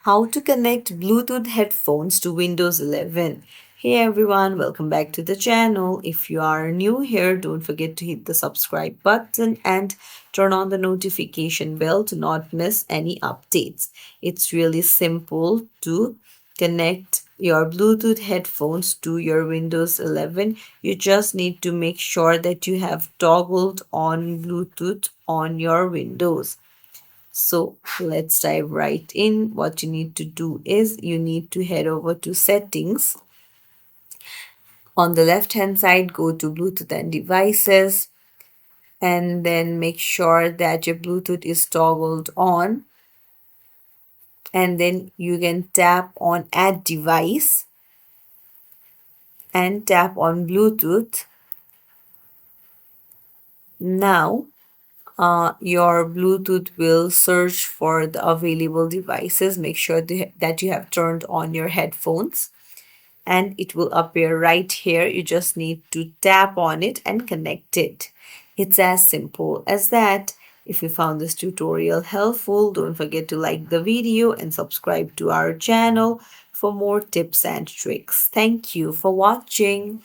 How to connect Bluetooth headphones to Windows 11. Hey everyone, welcome back to the channel. If you are new here, don't forget to hit the subscribe button and turn on the notification bell to not miss any updates. It's really simple to connect your Bluetooth headphones to your Windows 11. You just need to make sure that you have toggled on Bluetooth on your Windows. So let's dive right in. What you need to do is you need to head over to settings. On the left hand side, go to Bluetooth and devices and then make sure that your Bluetooth is toggled on. And then you can tap on add device and tap on Bluetooth. Now your Bluetooth will search for the available devices. Make sure that you have turned on your headphones and it will appear right here. You just need to tap on it and connect it. It's as simple as that. If you found this tutorial helpful, don't forget to like the video and subscribe to our channel for more tips and tricks. Thank you for watching.